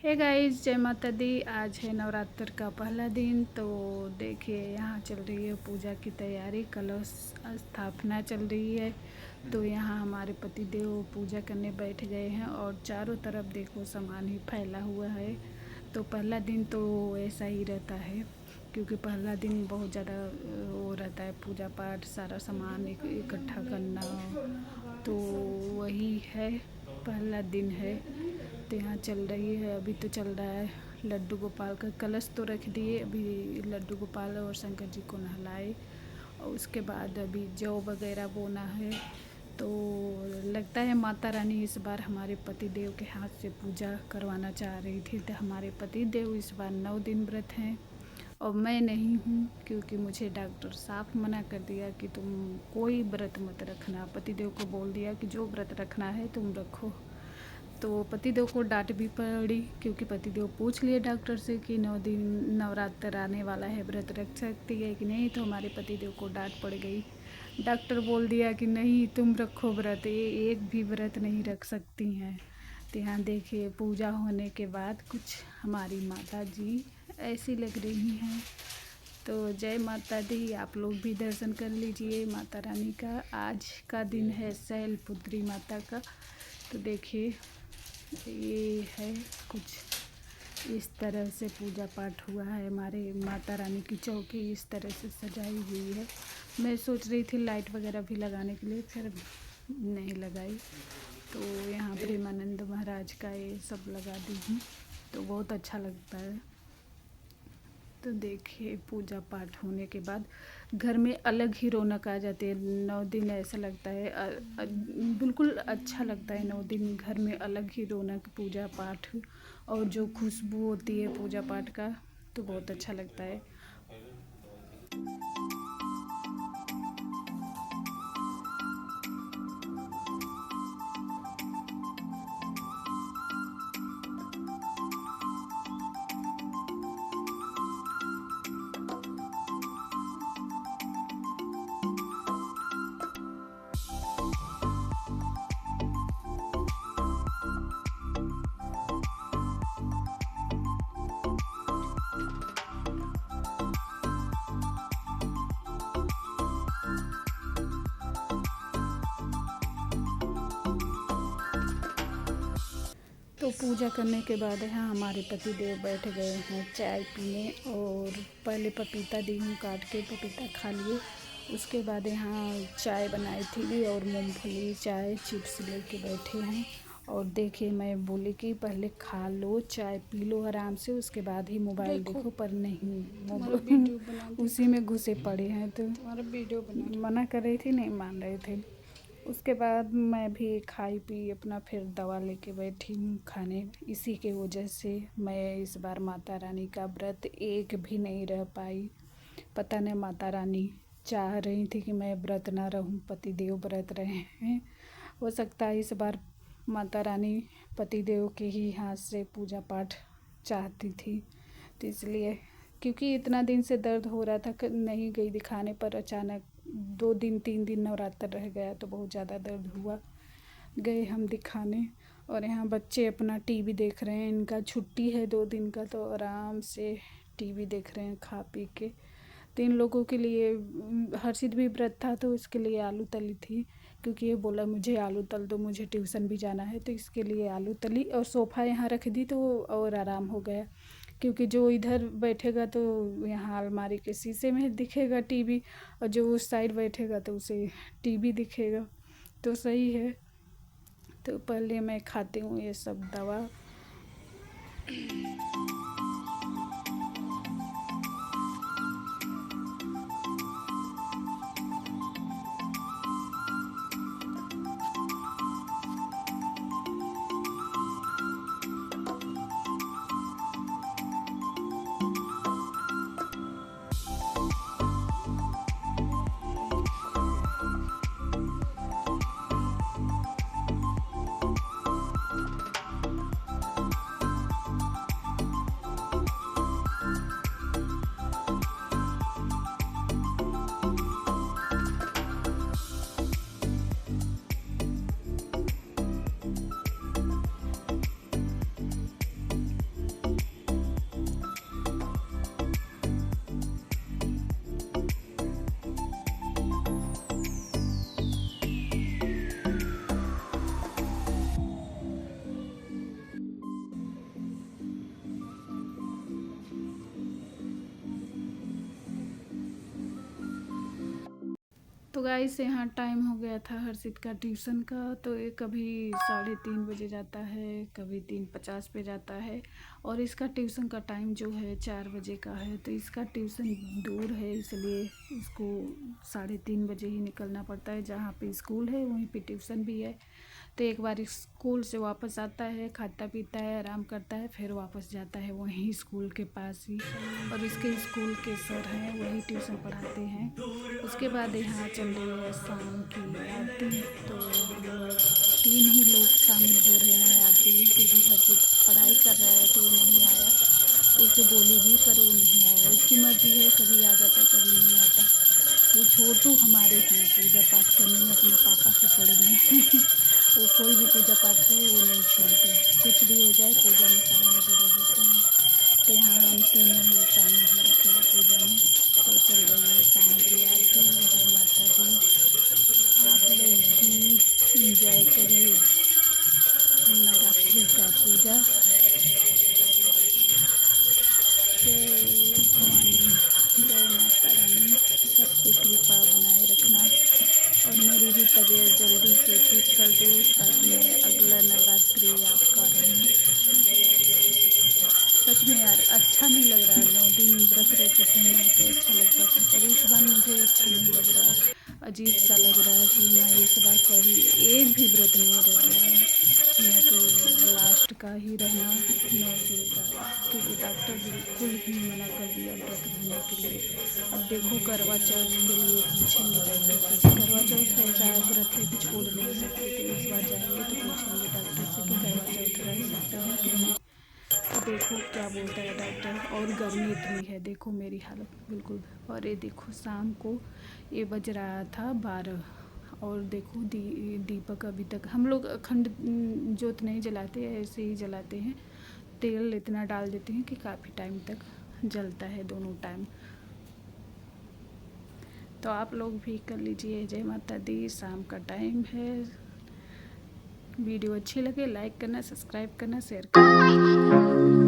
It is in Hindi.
हे गाइस, जय माता दी। आज है नवरात्र का पहला दिन। तो देखिए यहाँ चल रही है पूजा की तैयारी, कलश स्थापना चल रही है। तो यहाँ हमारे पति देव पूजा करने बैठ गए हैं और चारों तरफ देखो सामान ही फैला हुआ है। तो पहला दिन तो ऐसा ही रहता है, क्योंकि पहला दिन बहुत ज़्यादा वो रहता है, पूजा पाठ सारा सामान इकट्ठा करना। तो वही है, पहला दिन है। तो यहाँ चल रही है, अभी तो चल रहा है लड्डू गोपाल का कलश तो रख दिए। अभी लड्डू गोपाल और शंकर जी को नहलाए और उसके बाद अभी जौ वगैरह बोना है। तो लगता है माता रानी इस बार हमारे पति देव के हाथ से पूजा करवाना चाह रही थी। तो हमारे पति देव इस बार 9 दिन व्रत हैं और मैं नहीं हूँ, क्योंकि मुझे डॉक्टर साफ मना कर दिया कि तुम कोई व्रत मत रखना। पति देव को बोल दिया कि जो व्रत रखना है तुम रखो। तो पतिदेव को डांट भी पड़ी, क्योंकि पतिदेव पूछ लिए डॉक्टर से कि 9 दिन नवरात्र आने वाला है, व्रत रख सकती है कि नहीं। तो हमारे पतिदेव को डांट पड़ गई। डॉक्टर बोल दिया कि नहीं तुम रखो व्रत, ये एक भी व्रत नहीं रख सकती हैं। तो यहाँ देखिए पूजा होने के बाद कुछ हमारी माता जी ऐसी लग रही हैं। तो जय माता दी, आप लोग भी दर्शन कर लीजिए माता रानी का। आज का दिन है शैलपुत्री माता का। तो देखिए ये है कुछ इस तरह से पूजा पाठ हुआ है। हमारे माता रानी की चौकी इस तरह से सजाई हुई है। मैं सोच रही थी लाइट वगैरह भी लगाने के लिए, फिर नहीं लगाई। तो यहाँ प्रेमानंद महाराज का ये सब लगा दी हूँ, तो बहुत अच्छा लगता है। तो देखिए पूजा पाठ होने के बाद घर में अलग ही रौनक आ जाती है। 9 दिन ऐसा लगता है बिल्कुल अच्छा लगता है। 9 दिन घर में अलग ही रौनक, पूजा पाठ और जो खुशबू होती है पूजा पाठ का, तो बहुत अच्छा लगता है। तो पूजा करने के बाद यहाँ हमारे पति देव बैठ गए हैं चाय पीने। और पहले पपीता दी हूँ काट के, पपीता खा लिए। उसके बाद यहाँ चाय बनाई थी और मूंगफली चाय चिप्स लेके बैठे हैं। और देखिए मैं बोली कि पहले खा लो, चाय पी लो आराम से, उसके बाद ही मोबाइल देखो। पर नहीं, मोबाइल उसी में घुसे पड़े हैं। तो वीडियो मना कर रही थी, नहीं मान रहे थे। उसके बाद मैं भी खाई पी अपना फिर दवा लेके बैठी हूँ खाने। इसी के वजह से मैं इस बार माता रानी का व्रत एक भी नहीं रह पाई। पता नहीं माता रानी चाह रही थी कि मैं व्रत ना रहूँ, पति देव व्रत रहे हैं। हो सकता है इस बार माता रानी पति देव के ही हाथ से पूजा पाठ चाहती थी। तो इसलिए, क्योंकि इतना दिन से दर्द हो रहा था, नहीं गई दिखाने, पर अचानक 2 दिन 3 दिन नवरात्र रह गया तो बहुत ज़्यादा दर्द हुआ। गए हम दिखाने और यहाँ बच्चे अपना टीवी देख रहे हैं। इनका छुट्टी है 2 दिन का, तो आराम से टीवी देख रहे हैं खा पी के। 3 लोगों के लिए हर्षित भी व्रत था, तो उसके लिए आलू तली थी, क्योंकि ये बोला मुझे आलू तल दो, मुझे ट्यूशन भी जाना है। तो इसके लिए आलू तली और सोफ़ा यहाँ रख दी, तो और आराम हो गया। क्योंकि जो इधर बैठेगा तो यहाँ अलमारी के शीशे में दिखेगा टीवी, और जो उस साइड बैठेगा तो उसे टीवी दिखेगा। तो सही है। तो पहले मैं खाती हूँ ये सब दवा। तो गाइस यहाँ टाइम हो गया था हर्षित का ट्यूशन का। तो ये कभी 3:30 बजे जाता है, कभी 3:50 पे जाता है। और इसका ट्यूशन का टाइम जो है 4 बजे का है। तो इसका ट्यूशन दूर है, इसलिए इसको 3:30 बजे ही निकलना पड़ता है। जहाँ पे स्कूल है वहीं पे ट्यूशन भी है। तो एक बार स्कूल से वापस आता है, खाता पीता है, आराम करता है, फिर वापस जाता है वहीं स्कूल के पास ही। और इसके स्कूल के सर हैं, वही ट्यूशन पढ़ाते हैं। उसके बाद यहाँ चल रही है शाम की आरती। तो 3 ही लोग शामिल हो रहे हैं आरती में, क्योंकि हर्षित पढ़ाई कर रहा है तो वो नहीं आया। उसे बोली भी पर वो नहीं आया। उसकी मर्जी है, कभी आ जाता है कभी नहीं आता। वो छोटू हमारे हैं पूजा पाठ करने में, अपने पापा से पड़े हैं। वो कोई भी पूजा पाठ करे वो नहीं छोड़ते, कुछ भी हो जाए पूजा में शामिल जरूर होते हैं। तो यहाँ हम तीनों ही शामिल हो रखे हैं पूजा में। तो चल रही है शाम की आरती। जय माता दी। आप लोग भी इंजॉय करिए नवरात्रि का पूजा। जय भवानी, जय माता रानी, सबकी कृपा बनाए रखना। और मेरी भी तबीयत जल्दी से ठीक कर दो, ताकि मैं अगला नवरात्रि आपका रहूँ। सच में यार अच्छा नहीं लग रहा है। 9 दिन व्रत रहते थे ना तो अच्छा लगता था, पर इस बार मुझे अच्छा नहीं लग रहा है। अजीब सा लग रहा है कि मैं इस बार कभी एक भी व्रत नहीं रह रही हूँ। मैं तो लास्ट का ही रहना 9 शुरू का, क्योंकि डॉक्टर बिल्कुल ही मना कर दिया व्रत रहने के लिए। अब देखो करवा चौथ के लिए पूछेंगे डॉक्टर से। करवा चौथ ऐसा व्रत है कि छोड़ नहीं सकते। तो इस बार जाएंगे तो पूछेंगे डॉक्टर से कि करवा चौथ रह सकते हैं कि नहीं। तो देखो क्या बोलता है डॉक्टर। और गर्मी इतनी है, देखो मेरी हालत बिल्कुल। और ये देखो शाम को ये बज रहा था 12। और देखो दीपक अभी तक हम लोग अखंड जोत नहीं जलाते, ऐसे ही जलाते हैं। तेल इतना डाल देते हैं कि काफ़ी टाइम तक जलता है दोनों टाइम। तो आप लोग भी कर लीजिए। जय माता दी। शाम का टाइम है। वीडियो अच्छी लगे लाइक करना, सब्सक्राइब करना, शेयर करना।